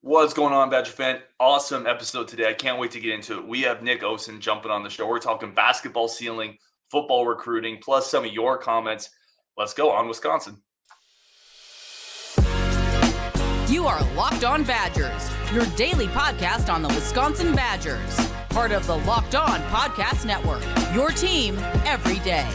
What's going on, Badger fan? Awesome episode today. I can't wait to get into it. We have Nick Osen jumping on the show. We're talking basketball ceiling, football recruiting, plus some of your comments. Let's go on Wisconsin. You are Locked On Badgers, your daily podcast on the Wisconsin Badgers. Part of the Locked On Podcast Network, your team every day.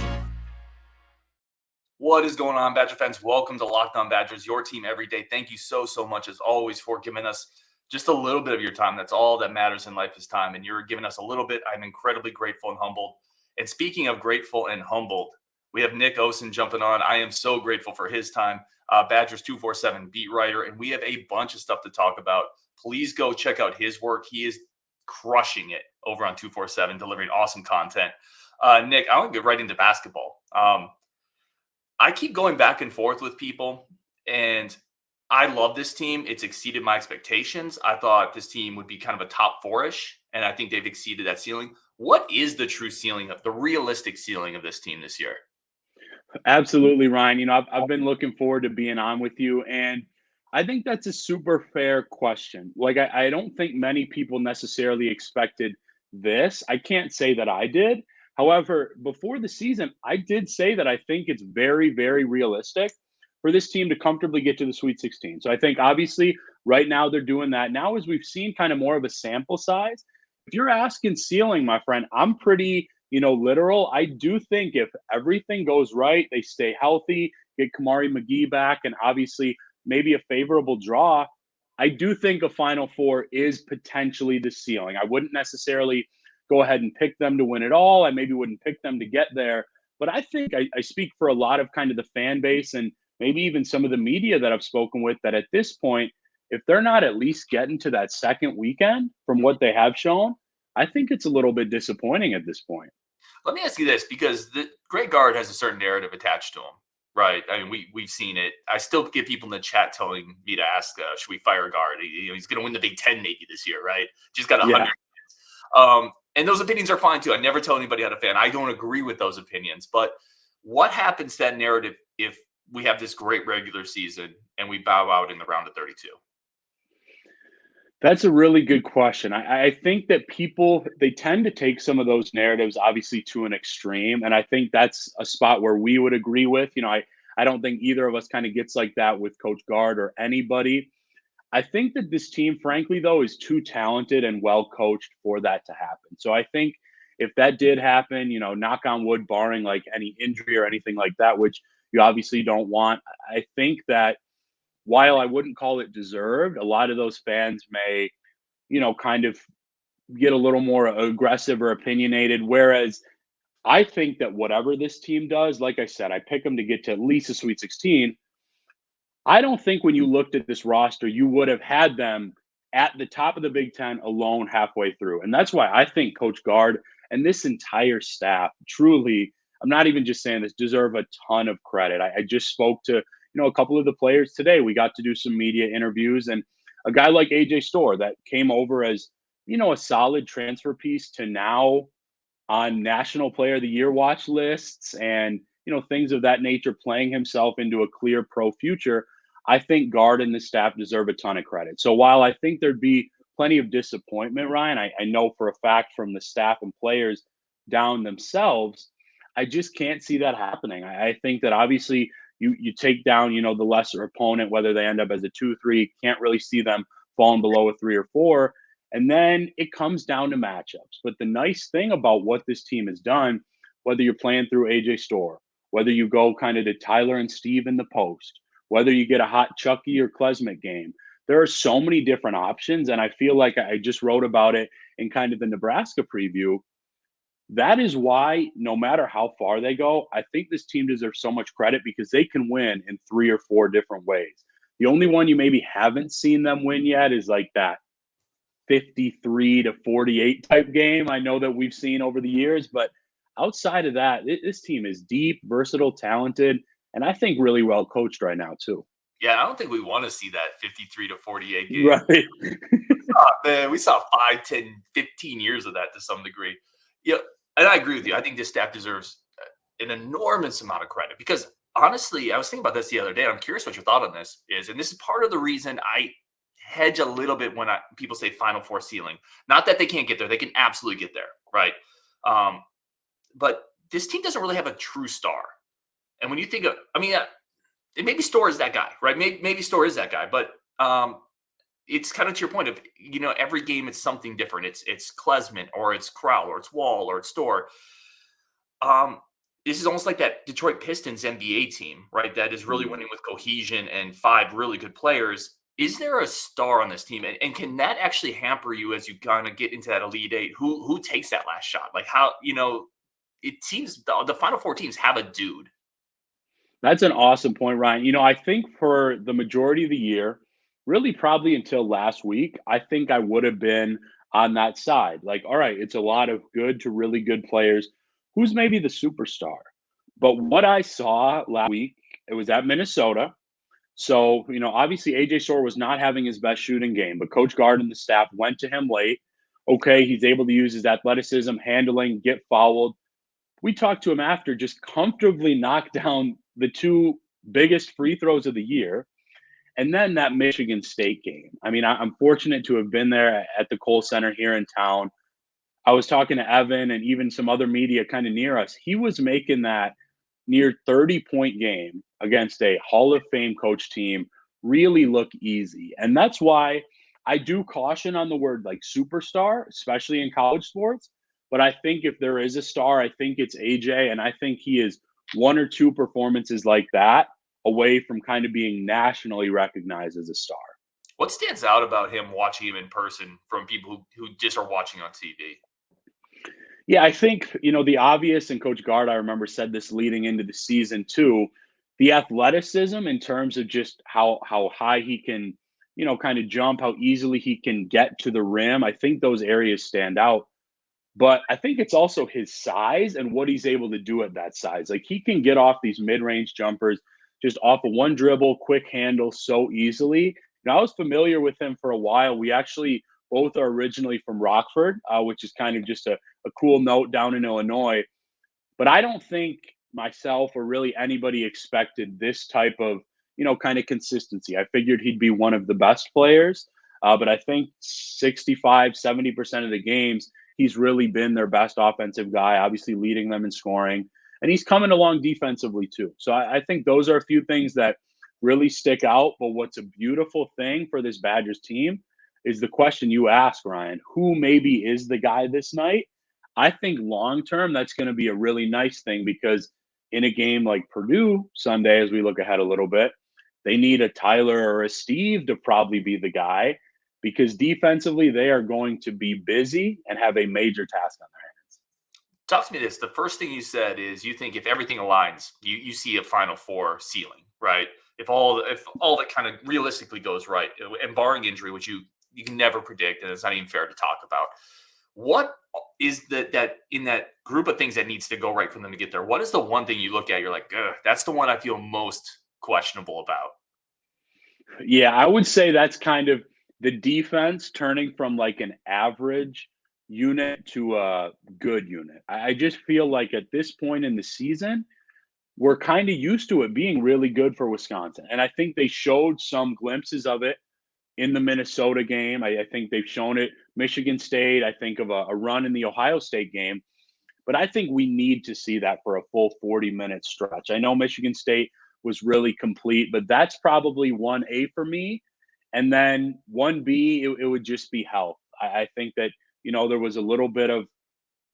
What is going on, Badger fans? Welcome to Locked On Badgers, your team every day. Thank you so much, as always, for giving us just a little bit of your time. That's all that matters in life is time, and you're giving us a little bit. I'm incredibly grateful and humbled. And speaking of grateful and humbled, we have Nick Osen jumping on. I am so grateful for his time. Badgers 247 beat writer, and we have a bunch of stuff to talk about. Please go check out his work. He is crushing it over on 247, delivering awesome content. Nick, I want to get right into basketball. I keep going back and forth with people, and I love this team. It's exceeded my expectations. I thought this team would be kind of a top four-ish, and I think they've exceeded that ceiling. What is the true ceiling of the realistic ceiling of this team this year? Absolutely, Ryan. I've been looking forward to being on with you, and I think that's a super fair question. Like, I don't think many people necessarily expected this. I can't say that I did. However, before the season, I did say that I think it's very, very realistic for this team to comfortably get to the Sweet 16. So I think obviously right now they're doing that. Now, as we've seen kind of more of a sample size, if you're asking ceiling, my friend, I'm pretty, literal. I do think if everything goes right, they stay healthy, get Kamari McGee back, and obviously maybe a favorable draw, I do think a Final Four is potentially the ceiling. I wouldn't necessarily go ahead and pick them to win it all. I maybe wouldn't pick them to get there. But I think I speak for a lot of kind of the fan base and maybe even some of the media that I've spoken with that at this point, if they're not at least getting to that second weekend from what they have shown, I think it's a little bit disappointing at this point. Let me ask you this, because Greg Gard has a certain narrative attached to him, right? I mean, we've seen it. I still get people in the chat telling me to ask, should we fire Gard? He's going to win the Big Ten maybe this year, right? Just got 100. And those opinions are fine too. I never tell anybody how to fan. I don't agree with those opinions. But what happens to that narrative if we have this great regular season and we bow out in the round of 32? That's a really good question. I think that people, they tend to take some of those narratives obviously to an extreme. And I think that's a spot where we would agree with. I don't think either of us kind of gets like that with Coach Gard or anybody. I think that this team, frankly, though, is too talented and well coached for that to happen. So I think if that did happen, knock on wood, barring like any injury or anything like that, which you obviously don't want, I think that while I wouldn't call it deserved, a lot of those fans may, kind of get a little more aggressive or opinionated. Whereas I think that whatever this team does, like I said, I pick them to get to at least a Sweet 16. I don't think when you looked at this roster, you would have had them at the top of the Big Ten alone halfway through. And that's why I think Coach Gard and this entire staff truly, I'm not even just saying this, deserve a ton of credit. I just spoke to, a couple of the players today. We got to do some media interviews, and a guy like AJ Storr that came over as, a solid transfer piece to now on National Player of the Year watch lists and, things of that nature, playing himself into a clear pro future. I think Gard and the staff deserve a ton of credit. So while I think there'd be plenty of disappointment, Ryan, I know for a fact from the staff and players down themselves, I just can't see that happening. I think that obviously you take down, the lesser opponent, whether they end up as a 2-3, can't really see them falling below a 3 or 4. And then it comes down to matchups. But the nice thing about what this team has done, whether you're playing through AJ Storr, whether you go kind of to Tyler and Steve in the post, whether you get a hot Chucky or Klesmit game, there are so many different options. And I feel like I just wrote about it in kind of the Nebraska preview. That is why no matter how far they go, I think this team deserves so much credit because they can win in 3 or 4 different ways. The only one you maybe haven't seen them win yet is like that 53-48 type game. I know that we've seen over the years, but outside of that, this team is deep, versatile, talented, and I think really well coached right now too. Yeah, I don't think we want to see that 53-48 game. Right. We saw 5, 10, 15 years of that to some degree. Yeah, and I agree with you. I think this staff deserves an enormous amount of credit because honestly, I was thinking about this the other day. And I'm curious what your thought on this is. And this is part of the reason I hedge a little bit when people say Final Four ceiling. Not that they can't get there. They can absolutely get there, right? But this team doesn't really have a true star. And when you think of, maybe Storr is that guy, right? Maybe Storr is that guy, but it's kind of to your point of, every game it's something different. It's Klesmit, or it's Crowell, or it's Wall, or it's Storr. This is almost like that Detroit Pistons NBA team, right? That is really winning with cohesion and 5 really good players. Is there a star on this team? And can that actually hamper you as you kind of get into that Elite Eight? Who takes that last shot? Like how, it seems the Final Four teams have a dude. That's an awesome point, Ryan. I think for the majority of the year, really probably until last week, I think I would have been on that side. Like, all right, it's a lot of good to really good players. Who's maybe the superstar? But what I saw last week, it was at Minnesota. So, obviously AJ Storr was not having his best shooting game, but Coach Gard and the staff went to him late. Okay, he's able to use his athleticism, handling, get fouled. We talked to him after, just comfortably knocked down the 2 biggest free throws of the year. And then that Michigan State game. I'm fortunate to have been there at the Kohl Center here in town. I was talking to Evan and even some other media kind of near us. He was making that near 30-point game against a Hall of Fame coach team really look easy. And that's why I do caution on the word like superstar, especially in college sports. But I think if there is a star, I think it's AJ. And I think he is 1 or 2 performances like that away from kind of being nationally recognized as a star. What stands out about him watching him in person from people who just are watching on TV? Yeah, I think, the obvious, and Coach Gard, I remember, said this leading into the season too, the athleticism in terms of just how high he can, kind of jump, how easily he can get to the rim. I think those areas stand out. But I think it's also his size and what he's able to do at that size. Like, he can get off these mid-range jumpers just off of one dribble, quick handle so easily. I was familiar with him for a while. We actually both are originally from Rockford, which is kind of just a cool note down in Illinois. But I don't think myself or really anybody expected this type of, kind of consistency. I figured he'd be one of the best players. But I think 65, 70% of the games, he's really been their best offensive guy, obviously leading them in scoring. And he's coming along defensively too. So I think those are a few things that really stick out. But what's a beautiful thing for this Badgers team is the question you ask, Ryan, who maybe is the guy this night? I think long-term, that's going to be a really nice thing, because in a game like Purdue Sunday, as we look ahead a little bit, they need a Tyler or a Steve to probably be the guy, because defensively they are going to be busy and have a major task on their hands. Talk to me this. The first thing you said is you think if everything aligns, you see a Final Four ceiling, right? If all that kind of realistically goes right, and barring injury, which you can never predict, and it's not even fair to talk about. What is that in that group of things that needs to go right for them to get there? What is the one thing you look at, you're like, that's the one I feel most questionable about? Yeah, I would say that's kind of the defense turning from like an average unit to a good unit. I just feel like at this point in the season, we're kind of used to it being really good for Wisconsin. And I think they showed some glimpses of it in the Minnesota game. I think they've shown it. Michigan State, I think of a run in the Ohio State game. But I think we need to see that for a full 40-minute stretch. I know Michigan State was really complete, but that's probably 1A for me. And then 1B, it would just be health. I think that, there was a little bit of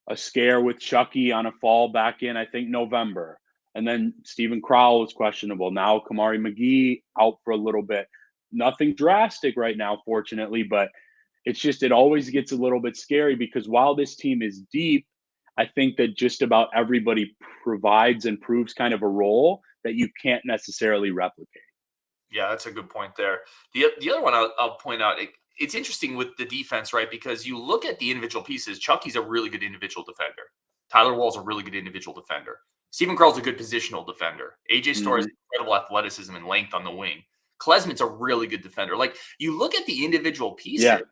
a scare with Chucky on a fall back in, I think, November. And then Stephen Crowell was questionable. Now Kamari McGee out for a little bit. Nothing drastic right now, fortunately, but it's just, it always gets a little bit scary, because while this team is deep, I think that just about everybody provides and proves kind of a role that you can't necessarily replicate. Yeah, that's a good point there. The other one I'll point out, it's interesting with the defense, right? Because you look at the individual pieces. Chucky's a really good individual defender. Tyler Wall's a really good individual defender. Stephen Crowell's a good positional defender. AJ Storr has incredible athleticism and length on the wing. Klesmit's a really good defender. Like, you look at the individual pieces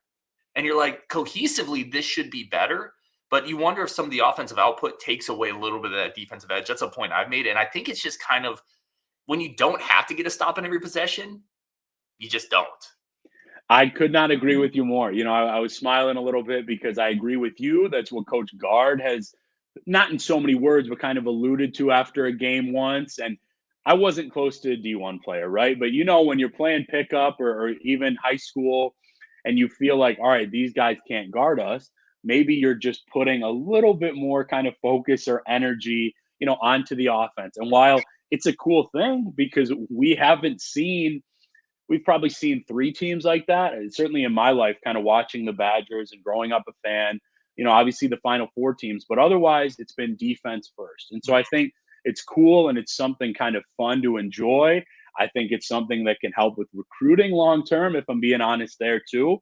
and you're like, cohesively, this should be better. But you wonder if some of the offensive output takes away a little bit of that defensive edge. That's a point I've made. And I think it's just kind of, when you don't have to get a stop in every possession, you just don't. I could not agree with you more. I was smiling a little bit because I agree with you. That's what Coach Gard has, not in so many words, but kind of alluded to after a game once. And I wasn't close to a D1 player, right? But when you're playing pickup or even high school and you feel like, all right, these guys can't guard us, maybe you're just putting a little bit more kind of focus or energy, onto the offense. And while it's a cool thing because we've probably seen three teams like that. And certainly in my life, kind of watching the Badgers and growing up a fan, obviously the Final Four teams, but otherwise it's been defense first. And so I think it's cool and it's something kind of fun to enjoy. I think it's something that can help with recruiting long term, if I'm being honest there too.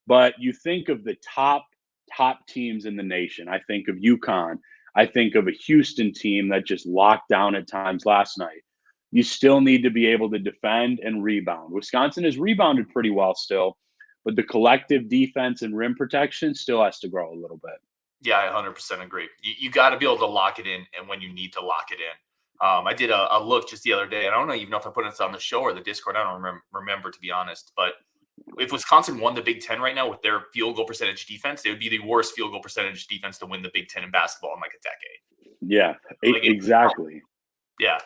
But you think of the top teams in the nation. I think of UConn. I think of a Houston team that just locked down at times last night. You still need to be able to defend and rebound. Wisconsin has rebounded pretty well still, but the collective defense and rim protection still has to grow a little bit. Yeah, I 100% agree. You got to be able to lock it in, and when you need to lock it in. I did a look just the other day, and I don't even know if I put it on the show or the Discord. I don't remember, to be honest. But if Wisconsin won the Big Ten right now with their field goal percentage defense, they would be the worst field goal percentage defense to win the Big Ten in basketball in like a decade. Yeah, exactly. Yeah.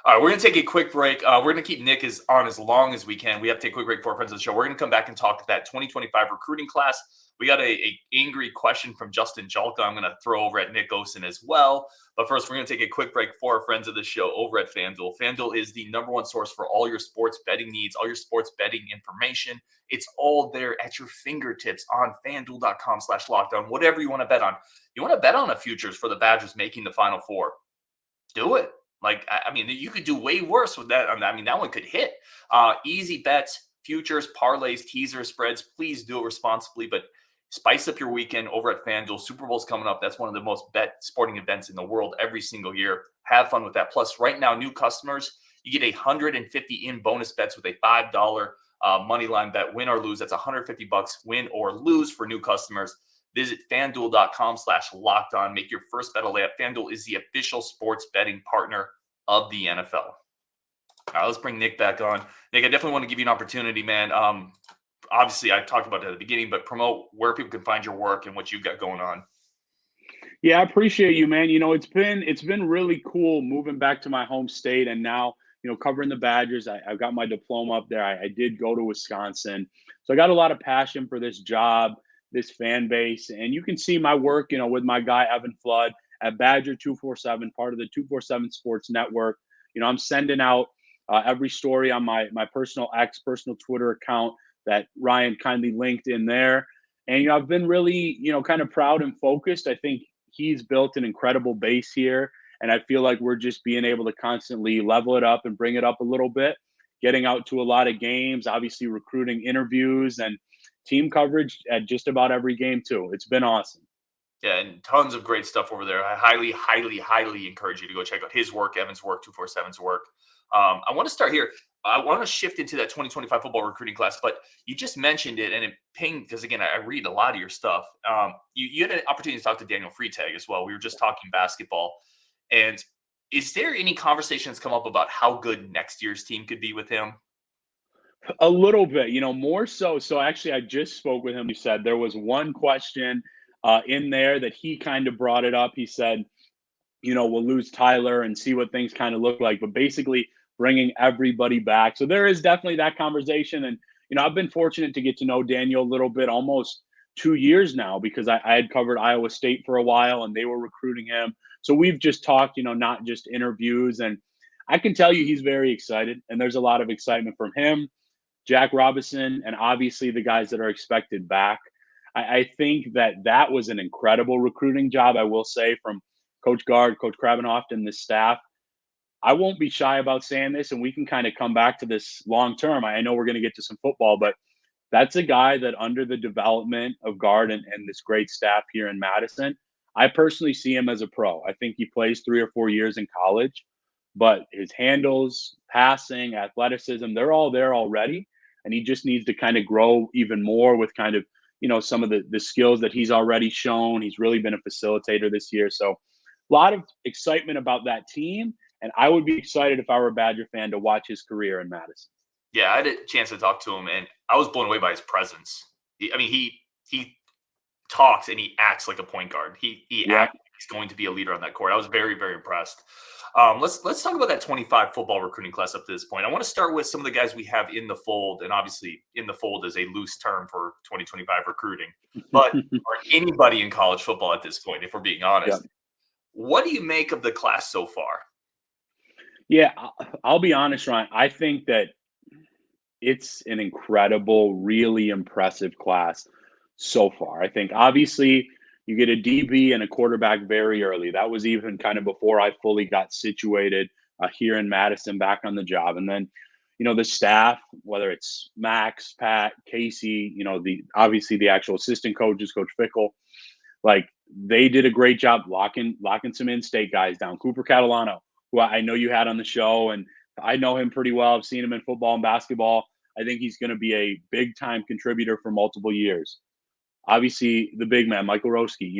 All right, we're going to take a quick break. We're going to keep Nick on as long as we can. We have to take a quick break for our friends of the show. We're going to come back and talk that 2025 recruiting class. We got a angry question from Justin Jalka I'm going to throw over at Nick Osen as well. But first, we're going to take a quick break for our friends of the show over at FanDuel. FanDuel is the number one source for all your sports betting needs, all your sports betting information. It's all there at your fingertips on FanDuel.com/lockdown. Whatever you want to bet on. You want to bet on the futures for the Badgers making the Final Four. Do it. You could do way worse with that. That one could hit. Easy bets, futures, parlays, teasers, spreads. Please do it responsibly, but spice up your weekend over at FanDuel. Super Bowl's coming up. That's one of the most bet sporting events in the world every single year. Have fun with that. Plus, right now, new customers, you get 150 in bonus bets with a $5 money line bet, win or lose. That's $150 win or lose for new customers. Visit FanDuel.com/lockedon. Make your first bet a layup. FanDuel is the official sports betting partner of the NFL. All right, let's bring Nick back on. Nick, I definitely want to give you an opportunity, man. Obviously, I talked about it at the beginning, but promote where people can find your work and what you've got going on. Yeah, I appreciate you, man. It's been really cool moving back to my home state and now, covering the Badgers. I've got my diploma up there. I did go to Wisconsin. So I got a lot of passion for this job, this fan base. And you can see my work, with my guy, Evan Flood at Badger 247, part of the 247 Sports Network. I'm sending out every story on my personal Twitter account that Ryan kindly linked in there. And, I've been really, kind of proud and focused. I think he's built an incredible base here. And I feel like we're just being able to constantly level it up and bring it up a little bit, getting out to a lot of games, obviously recruiting interviews and team coverage at just about every game too. It's been awesome. Yeah, and tons of great stuff over there. I highly, highly, highly encourage you to go check out his work, Evan's work, 247's work. I want to start here. I want to shift into that 2025 football recruiting class, but you just mentioned it, and it pinged because, again, I read a lot of your stuff. You had an opportunity to talk to Daniel Freitag as well. We were just talking basketball. And is there any conversation that's come up about how good next year's team could be with him? A little bit, more so. So actually, I just spoke with him. He said there was one question in there that he kind of brought it up. He said, we'll lose Tyler and see what things kind of look like, but basically bringing everybody back. So there is definitely that conversation. And, I've been fortunate to get to know Daniel a little bit, almost 2 years now, because I had covered Iowa State for a while and they were recruiting him. So we've just talked, not just interviews. And I can tell you he's very excited, and there's a lot of excitement from him, Jack Robinson, and obviously the guys that are expected back. I think that was an incredible recruiting job, I will say, from Coach Gard, Coach Krabbenhoft, and the staff. I won't be shy about saying this, and we can kind of come back to this long term. I know we're going to get to some football, but that's a guy that under the development of Gard and this great staff here in Madison, I personally see him as a pro. I think he plays 3 or 4 years in college, but his handles, passing, athleticism, they're all there already. And he just needs to kind of grow even more with kind of, some of the skills that he's already shown. He's really been a facilitator this year. So a lot of excitement about that team. And I would be excited if I were a Badger fan to watch his career in Madison. Yeah, I had a chance to talk to him, and I was blown away by his presence. He talks and he acts like a point guard. He acts like he's going to be a leader on that court. I was very, very impressed. Let's talk about that 25 football recruiting class up to this point. I want to start with some of the guys we have in the fold, and obviously in the fold is a loose term for 2025 recruiting, but or anybody in college football at this point, if we're being honest. Yeah. What do you make of the class so far? Yeah, I'll be honest, Ryan. I think that it's an incredible, really impressive class so far. I think obviously you get a DB and a quarterback very early. That was even kind of before I fully got situated here in Madison back on the job. And then, the staff, whether it's Max, Pat, Casey, obviously the actual assistant coaches, Coach Fickell, like they did a great job locking some in-state guys down. Cooper Catalano, who I know you had on the show, and I know him pretty well. I've seen him in football and basketball. I think he's going to be a big-time contributor for multiple years. Obviously, the big man, Michael Roski,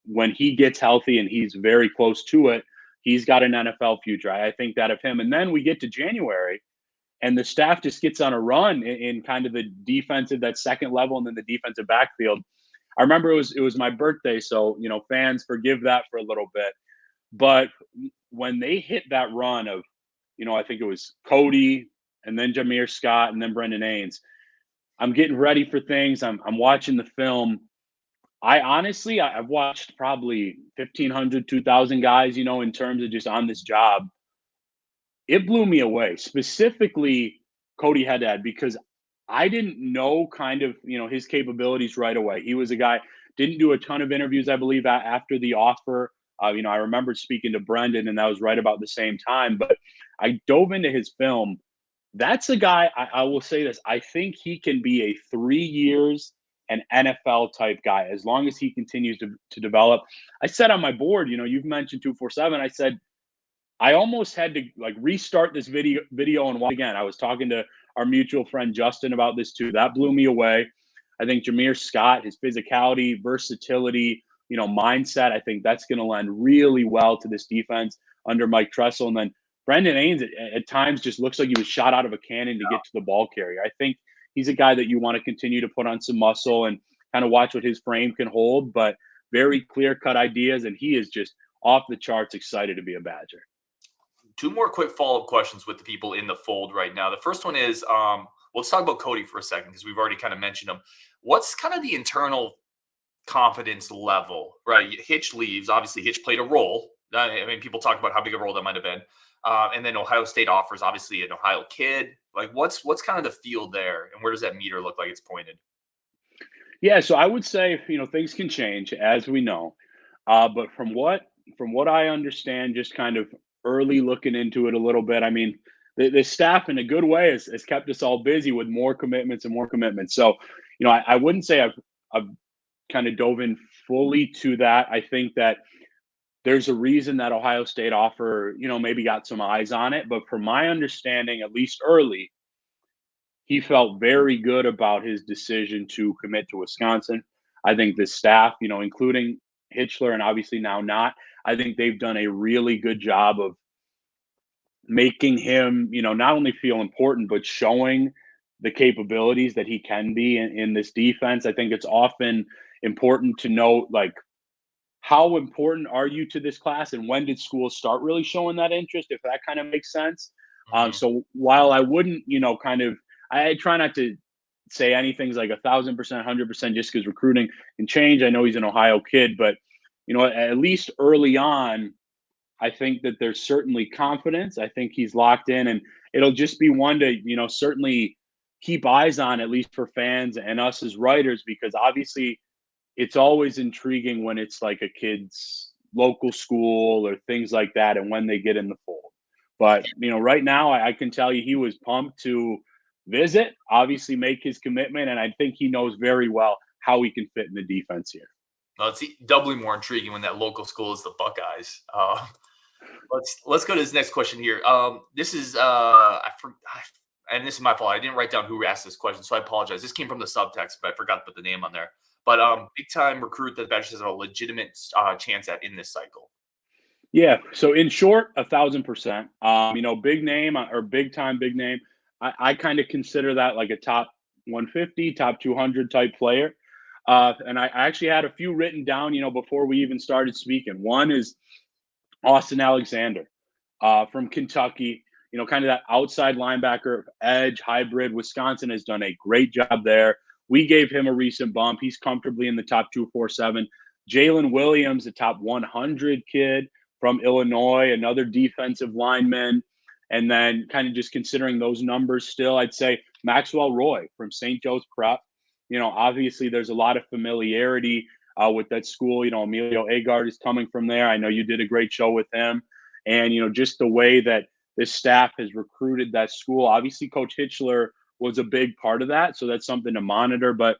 when he gets healthy and he's very close to it, he's got an NFL future. I think that of him. And then we get to January, and the staff just gets on a run in kind of the defensive, that second level, and then the defensive backfield. I remember it was my birthday, so, fans forgive that for a little bit. But when they hit that run of, I think it was Cody and then Jameer Scott and then Brendan Haynes, I'm getting ready for things. I'm watching the film. I've watched probably 1,500, 2,000 guys, in terms of just on this job. It blew me away, specifically Cody Haddad, because I didn't know kind of, his capabilities right away. He was a guy, didn't do a ton of interviews, I believe, after the offer. I remember speaking to Brendan, and that was right about the same time. But I dove into his film. That's a guy, I will say this, I think he can be a 3 years an NFL type guy as long as he continues to develop. I said on my board, you've mentioned 247. I said, I almost had to restart this video and watch again. I was talking to our mutual friend Justin about this too. That blew me away. I think Jameer Scott, his physicality, versatility, mindset, I think that's going to lend really well to this defense under Mike Tressel. And then Brendan Haynes at times just looks like he was shot out of a cannon to get to the ball carrier. I think he's a guy that you want to continue to put on some muscle and kind of watch what his frame can hold, but very clear-cut ideas, and he is just off the charts excited to be a Badger. Two more quick follow-up questions with the people in the fold right now. The first one is, let's talk about Cody for a second because we've already kind of mentioned him. What's kind of the internal confidence level, right? Hitch leaves. Obviously, Hitch played a role. I mean, people talk about how big a role that might have been. And then Ohio State offers, obviously, an Ohio kid. Like, what's kind of the field there, and where does that meter look like it's pointed? Yeah, so I would say, things can change, as we know. But from what I understand, just kind of early looking into it a little bit, I mean, the staff in a good way has kept us all busy with more commitments and more commitments. So, I wouldn't say I've kind of dove in fully to that. I think that there's a reason that Ohio State offer, maybe got some eyes on it. But from my understanding, at least early, he felt very good about his decision to commit to Wisconsin. I think the staff, including Hitchler and obviously now not, I think they've done a really good job of making him, not only feel important, but showing the capabilities that he can be in this defense. I think it's often important to note, how important are you to this class and when did schools start really showing that interest, if that kind of makes sense. Mm-hmm. So while I wouldn't, I try not to say anything's like 1,000%, 100% just because recruiting can change. I know he's an Ohio kid, but, at least early on, I think that there's certainly confidence. I think he's locked in, and it'll just be one to, certainly keep eyes on, at least for fans and us as writers, because obviously it's always intriguing when it's like a kid's local school or things like that and when they get in the fold. But, right now I can tell you he was pumped to visit, obviously make his commitment, and I think he knows very well how he can fit in the defense here. Well, it's doubly more intriguing when that local school is the Buckeyes. Let's go to this next question here. This is and this is my fault. I didn't write down who asked this question, so I apologize. This came from the subtext, but I forgot to put the name on there. But big time recruit that Badgers has a legitimate chance at in this cycle. Yeah. So in short, 1,000%. Big name or big time, big name. I kind of consider that like a top 150, top 200 type player. And I actually had a few written down, before we even started speaking. One is Austin Alexander from Kentucky, kind of that outside linebacker, edge, hybrid. Wisconsin has done a great job there. We gave him a recent bump. He's comfortably in the top 247. Jalen Williams, the top 100 kid from Illinois, another defensive lineman. And then kind of just considering those numbers still, I'd say Maxwell Roy from St. Joe's Prep. Obviously there's a lot of familiarity with that school. Emilio Agard is coming from there. I know you did a great show with him. And, just the way that this staff has recruited that school. Obviously, Coach Hitchler was a big part of that. So that's something to monitor. But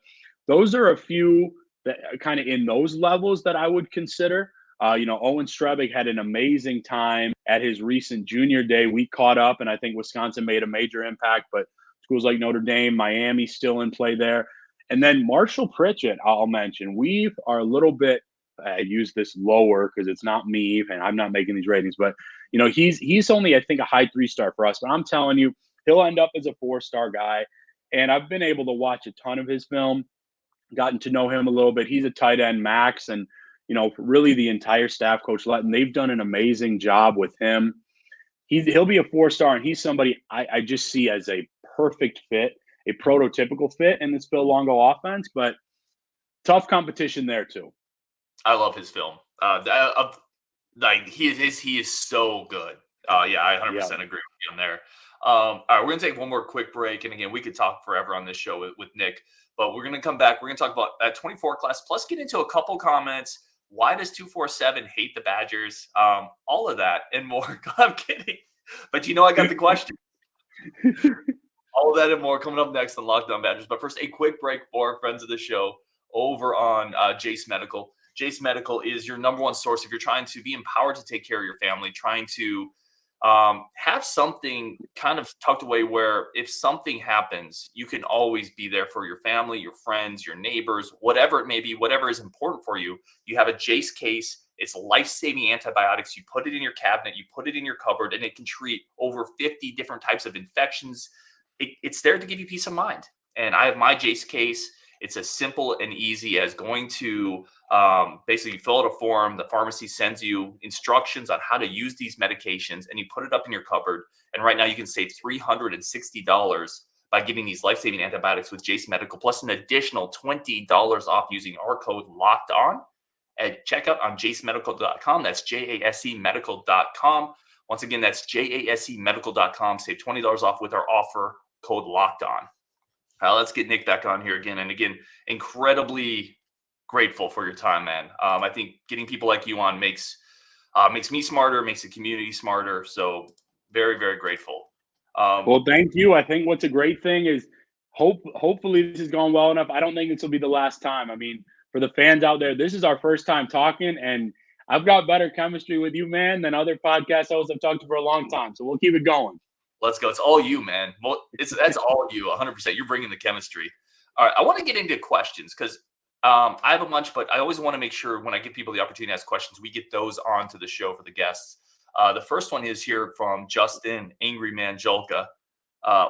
those are a few that kind of in those levels that I would consider. Owen Strebig had an amazing time at his recent junior day. We caught up, and I think Wisconsin made a major impact. But schools like Notre Dame, Miami still in play there. And then Marshall Pritchett, I'll mention. We are a little bit, I use this lower because it's not me, and I'm not making these ratings. But, he's only, I think, a high 3-star for us. But I'm telling you, he'll end up as a 4-star guy. And I've been able to watch a ton of his film, gotten to know him a little bit. He's a tight end, Max, and, really the entire staff, Coach Letton, they've done an amazing job with him. He'll be a 4-star, and he's somebody I just see as a perfect fit, a prototypical fit in this Phil Longo offense, but tough competition there too. I love his film. He is so good. I 100% agree with you on there. All right, we're going to take one more quick break. And again, we could talk forever on this show with Nick, but we're going to come back. We're going to talk about that 24 class, plus get into a couple comments. Why does 247 hate the Badgers? All of that and more. I'm kidding. But I got the question. All of that and more coming up next on Locked On Badgers. But first, a quick break for our friends of the show over on Jace Medical. Jace Medical is your number one source if you're trying to be empowered to take care of your family, trying to have something kind of tucked away where if something happens, you can always be there for your family, your friends, your neighbors, whatever it may be, whatever is important for you. You have a Jace case. It's life-saving antibiotics. You put it in your cabinet, you put it in your cupboard, and it can treat over 50 different types of infections. It's there to give you peace of mind. And I have my Jace case. It's as simple and easy as going to basically fill out a form. The pharmacy sends you instructions on how to use these medications, and you put it up in your cupboard. And right now you can save $360 by getting these life-saving antibiotics with Jace Medical, plus an additional $20 off using our code Locked On at checkout on jacemedical.com. That's JASEmedical.com. Once again, that's JASEmedical.com. Save $20 off with our offer code Locked On. Let's get Nick back on here again. And again, incredibly grateful for your time, man. I think getting people like you on makes me smarter, makes the community smarter. So very, very grateful. Well, thank you. I think what's a great thing is hopefully this has gone well enough. I don't think this will be the last time. I mean, for the fans out there, this is our first time talking, and I've got better chemistry with you, man, than other podcast hosts I've talked to for a long time. So we'll keep it going. Let's go. It's all you, man. That's all you, 100%. You're bringing the chemistry. All right, I want to get into questions because I have a bunch, but I always want to make sure when I give people the opportunity to ask questions, we get those onto the show for the guests. The first one is here from Justin, Angry Man Jolka.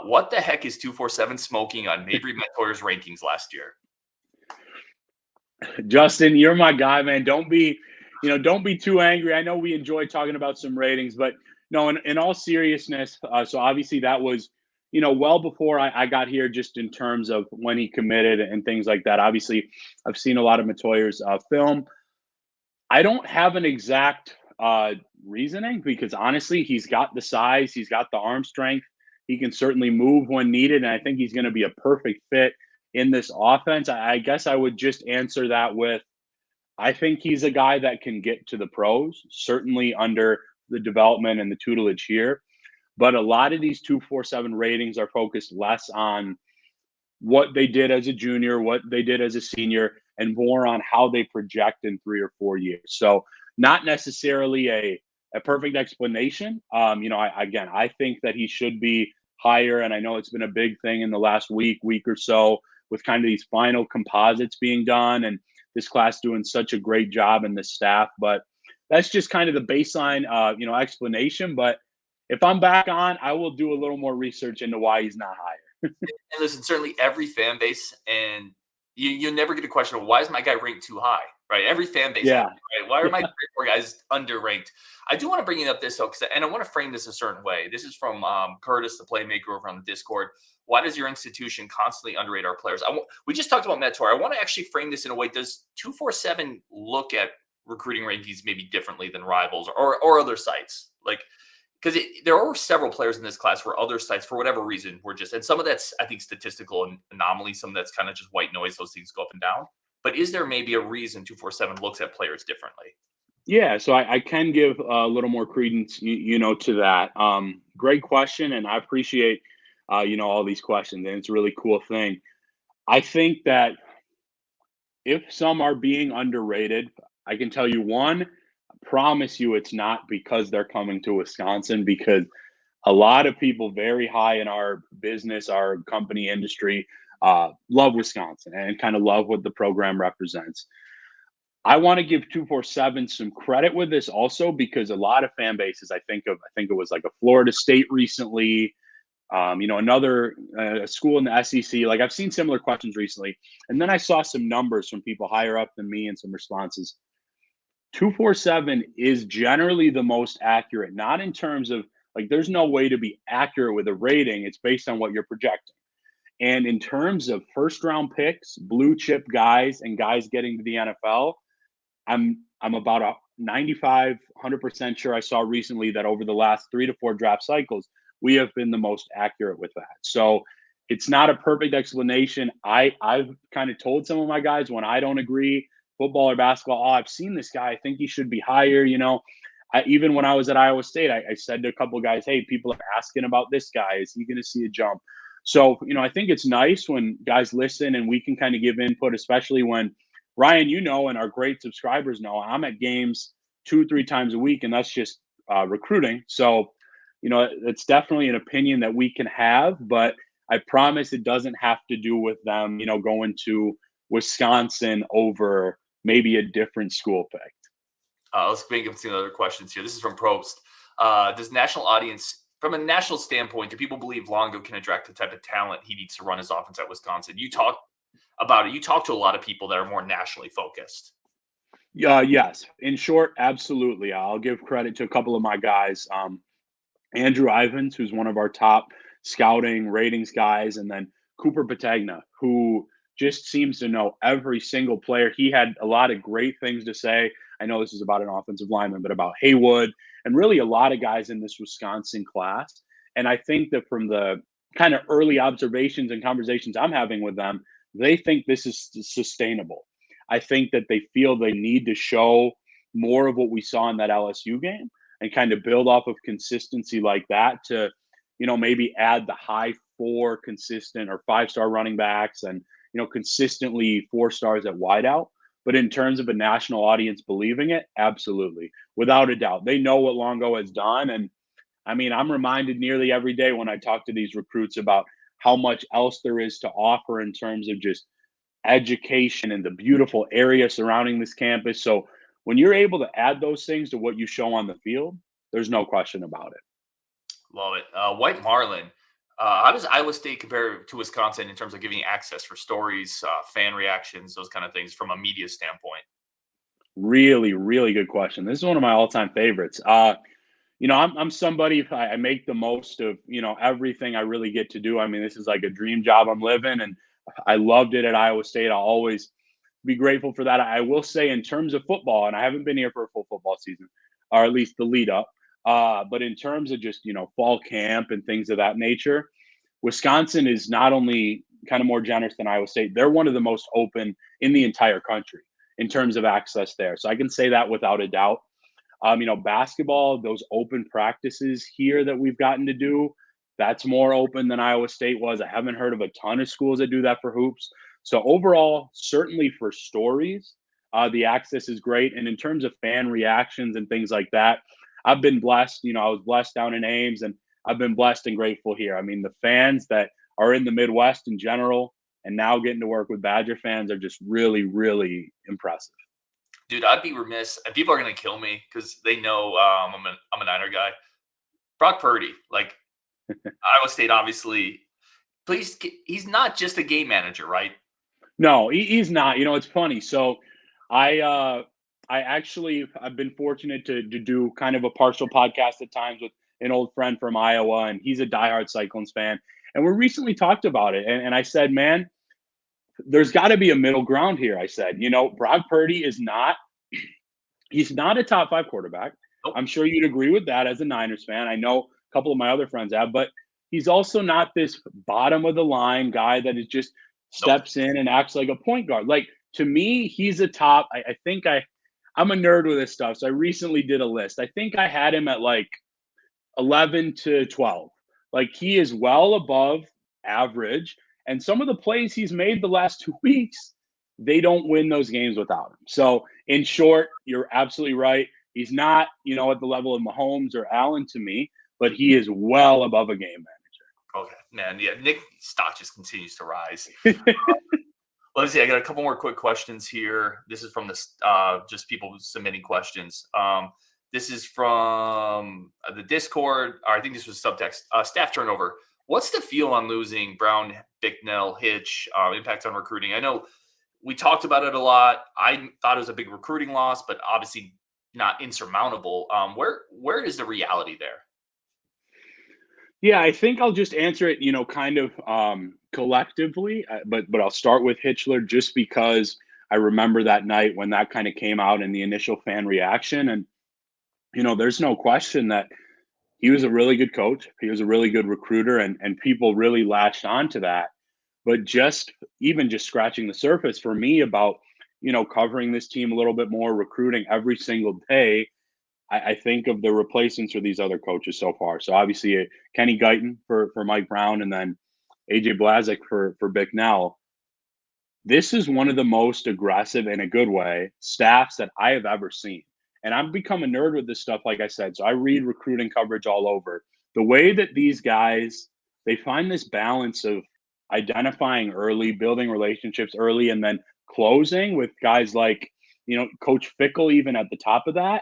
What the heck is 247 smoking on Mabrey Mettauer's rankings last year? Justin, you're my guy, man. Don't be too angry. I know we enjoy talking about some ratings, but no, in all seriousness, so obviously that was, well before I got here, just in terms of when he committed and things like that. Obviously, I've seen a lot of Mettauer's film. I don't have an exact reasoning because honestly, he's got the size, he's got the arm strength. He can certainly move when needed, and I think he's going to be a perfect fit in this offense. I guess I would just answer that with, I think he's a guy that can get to the pros, certainly under the development and the tutelage here. But a lot of these 247 ratings are focused less on what they did as a junior, what they did as a senior, and more on how they project in 3 or 4 years. So not necessarily a perfect explanation. I think that he should be higher. And I know it's been a big thing in the last week or so with kind of these final composites being done and this class doing such a great job in the staff. But that's just kind of the baseline, explanation. But if I'm back on, I will do a little more research into why he's not higher. And listen, certainly every fan base, and you never get a question of why is my guy ranked too high, right? Every fan base, Yeah. right? Why are my four guys underranked? I do want to bring it up this though, and I want to frame this a certain way. This is from Curtis, the playmaker over on the Discord. Why does your institution constantly underrate our players? We just talked about Mettauer. I want to actually frame this in a way. Does 247 look at recruiting rankings maybe differently than Rivals or other sites? Like, because there are several players in this class where other sites, for whatever reason, were just, and some of that's, I think, statistical anomaly, some of that's kind of just white noise. Those things go up and down. But is there maybe a reason 247 looks at players differently? Yeah, so I can give a little more credence, to that. Great question, and I appreciate, all these questions, and it's a really cool thing. I think that if some are being underrated, I can tell you one, promise you it's not because they're coming to Wisconsin, because a lot of people very high in our business, our company industry, love Wisconsin and kind of love what the program represents. I want to give 247 some credit with this also, because a lot of fan bases I think it was like a Florida State recently, another school in the SEC. Like, I've seen similar questions recently. And then I saw some numbers from people higher up than me and some responses. 247 is generally the most accurate, not in terms of, like, there's no way to be accurate with a rating. It's based on what you're projecting. And in terms of first round picks, blue chip guys, and guys getting to the NFL, I'm about a 95, 100% sure I saw recently that over the last 3 to 4 draft cycles, we have been the most accurate with that. So it's not a perfect explanation. I've kind of told some of my guys when I don't agree, football or basketball, I've seen this guy, I think he should be higher. Even when I was at Iowa State, I said to a couple of guys, hey, people are asking about this guy. Is he going to see a jump? So, I think it's nice when guys listen and we can kind of give input, especially when Ryan, and our great subscribers know I'm at games 2-3 times a week, and that's just recruiting. So, it's definitely an opinion that we can have, but I promise it doesn't have to do with them, going to Wisconsin over maybe a different school picked. Let's bring up some other questions here. This is from Probst. Does national audience, from a national standpoint, do people believe Longo can attract the type of talent he needs to run his offense at Wisconsin? You talk about it. You talk to a lot of people that are more nationally focused. Yes. In short, absolutely. I'll give credit to a couple of my guys. Andrew Ivins, who's one of our top scouting ratings guys, and then Cooper Patagna, who just seems to know every single player. He had a lot of great things to say. I know this is about an offensive lineman, but about Haywood and really a lot of guys in this Wisconsin class. And I think that from the kind of early observations and conversations I'm having with them, they think this is sustainable. I think that they feel they need to show more of what we saw in that LSU game and kind of build off of consistency like that to, maybe add the high 4 consistent or 5-star running backs and, consistently 4 stars at wideout. But in terms of a national audience believing it, absolutely, without a doubt. They know what Longo has done. And I mean, I'm reminded nearly every day when I talk to these recruits about how much else there is to offer in terms of just education and the beautiful area surrounding this campus. So when you're able to add those things to what you show on the field, there's no question about it. Love it. White Marlin, how does Iowa State compare to Wisconsin in terms of giving access for stories, fan reactions, those kind of things from a media standpoint? Really, really good question. This is one of my all-time favorites. I'm somebody, I make the most of, everything I really get to do. I mean, this is like a dream job I'm living, and I loved it at Iowa State. I'll always be grateful for that. I will say in terms of football, and I haven't been here for a full football season, or at least the lead up, but in terms of just, fall camp and things of that nature, Wisconsin is not only kind of more generous than Iowa State, they're one of the most open in the entire country in terms of access there. So I can say that without a doubt. Basketball, those open practices here that we've gotten to do, that's more open than Iowa State was. I haven't heard of a ton of schools that do that for hoops. So overall, certainly for stories, the access is great. And in terms of fan reactions and things like that, I've been blessed. I was blessed down in Ames, and I've been blessed and grateful here. I mean, the fans that are in the Midwest in general and now getting to work with Badger fans are just really, really impressive. Dude, I'd be remiss, and people are going to kill me because they know I'm a Niner guy. Brock Purdy, like Iowa State, obviously, please, he's not just a game manager, right? No, he's not. It's funny. So I I've been fortunate to do kind of a partial podcast at times with an old friend from Iowa, and he's a diehard Cyclones fan. And we recently talked about it. And I said, man, there's got to be a middle ground here. I said, Brock Purdy he's not a top 5 quarterback. Nope. I'm sure you'd agree with that as a Niners fan. I know a couple of my other friends have, but he's also not this bottom of the line guy that is just steps in and acts like a point guard. Like, to me, he's a top. I think I'm a nerd with this stuff. So I recently did a list. I think I had him at like 11 to 12. Like, he is well above average. And some of the plays he's made the last 2 weeks, they don't win those games without him. So in short, you're absolutely right. He's not, at the level of Mahomes or Allen to me, but he is well above a game manager. Okay, man. Yeah, Nick's stock just continues to rise. Let's see. I got a couple more quick questions here. This is from just people submitting questions. This is from the Discord. Or I think this was subtext. Staff turnover. What's the feel on losing Brown, Bicknell, Hitch, impact on recruiting? I know we talked about it a lot. I thought it was a big recruiting loss, but obviously not insurmountable. Where is the reality there? Yeah, I think I'll just answer it, kind of collectively, but I'll start with Hitchler just because I remember that night when that kind of came out in the initial fan reaction. And, there's no question that he was a really good coach. He was a really good recruiter, and people really latched onto that. But just scratching the surface for me about, covering this team a little bit more, recruiting every single day, I think of the replacements for these other coaches so far. So obviously Kenny Guyton for Mike Brown, and then AJ Blazik for Bicknell. This is one of the most aggressive, in a good way, staffs that I have ever seen. And I've become a nerd with this stuff, like I said. So I read recruiting coverage all over. The way that these guys, they find this balance of identifying early, building relationships early, and then closing with guys like, Coach Fickell, even at the top of that.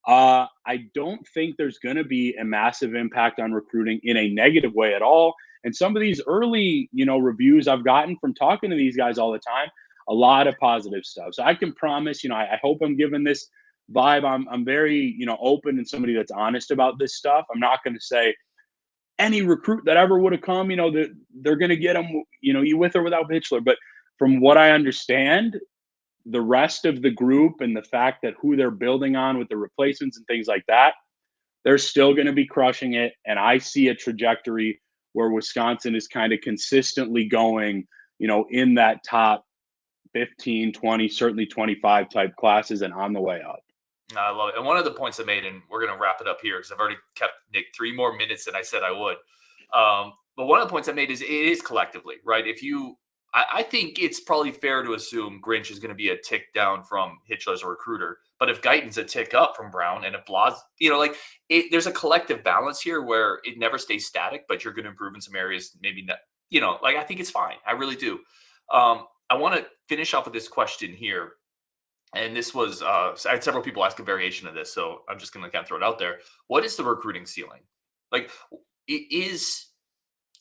I don't think there's going to be a massive impact on recruiting in a negative way at all. And some of these early, reviews I've gotten from talking to these guys all the time, a lot of positive stuff. So I can promise, I hope I'm giving this vibe. I'm very, open and somebody that's honest about this stuff. I'm not going to say any recruit that ever would have come, they're going to get them, you with or without Hitchler. But from what I understand, the rest of the group and the fact that who they're building on with the replacements and things like that, they're still going to be crushing it. And I see a trajectory where Wisconsin is kind of consistently going, in that top 15, 20, certainly 25 type classes and on the way up. I love it. And one of the points I made, and we're going to wrap it up here because I've already kept Nick 3 more minutes than I said I would. But one of the points I made is it is collectively, right? I think it's probably fair to assume Grinch is going to be a tick down from Hitchler as a recruiter. But if Guyton's a tick up from Brown, and if Blas, there's a collective balance here where it never stays static, but you're going to improve in some areas. Maybe not, I think it's fine. I really do. I want to finish off with this question here. And this was, I had several people ask a variation of this, so I'm just going to kind of throw it out there. What is the recruiting ceiling? Like, it is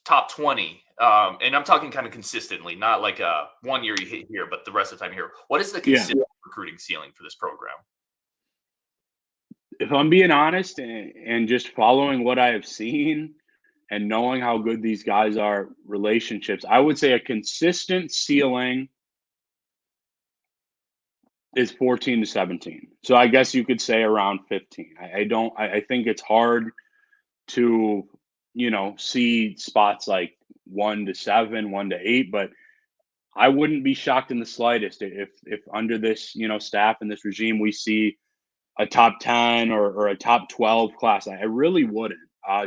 top 20, and I'm talking kind of consistently, not like a 1 year you hit here, but the rest of the time here. What is the consistent recruiting ceiling for this program? If I'm being honest and just following what I have seen and knowing how good these guys are, relationships, I would say a consistent ceiling is 14 to 17. So I guess you could say around 15. I think it's hard to, see spots like 1 to 7, 1 to 8, but I wouldn't be shocked in the slightest if under this, staff and this regime, we see a top 10 or a top 12 class. I really wouldn't,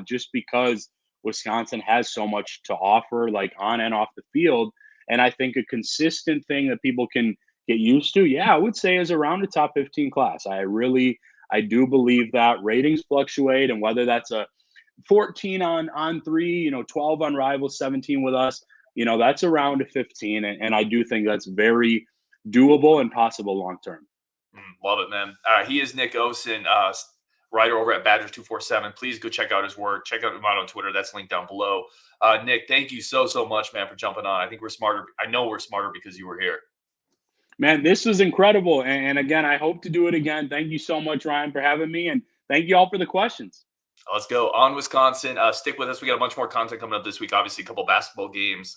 just because Wisconsin has so much to offer, like on and off the field. And I think a consistent thing that people can get used to, I would say is around a top 15 class. I do believe that ratings fluctuate, and whether that's a 14 on 3, 12 on Rivals, 17 with us, that's around a 15. And I do think that's very doable and possible long-term. Love it, man. He is Nick Osen. writer over at Badgers247. Please go check out his work. Check out him out on Twitter. That's linked down below. Nick, thank you so much, man, for jumping on. I think we're smarter. I know we're smarter because you were here. Man, this was incredible. And again, I hope to do it again. Thank you so much, Ryan, for having me. And thank you all for the questions. Let's go. On Wisconsin. Stick with us. We got a bunch more content coming up this week. Obviously, a couple basketball games.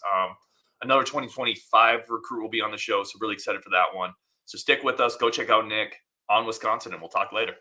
Another 2025 recruit will be on the show. So really excited for that one. So stick with us. Go check out Nick on Wisconsin, and we'll talk later.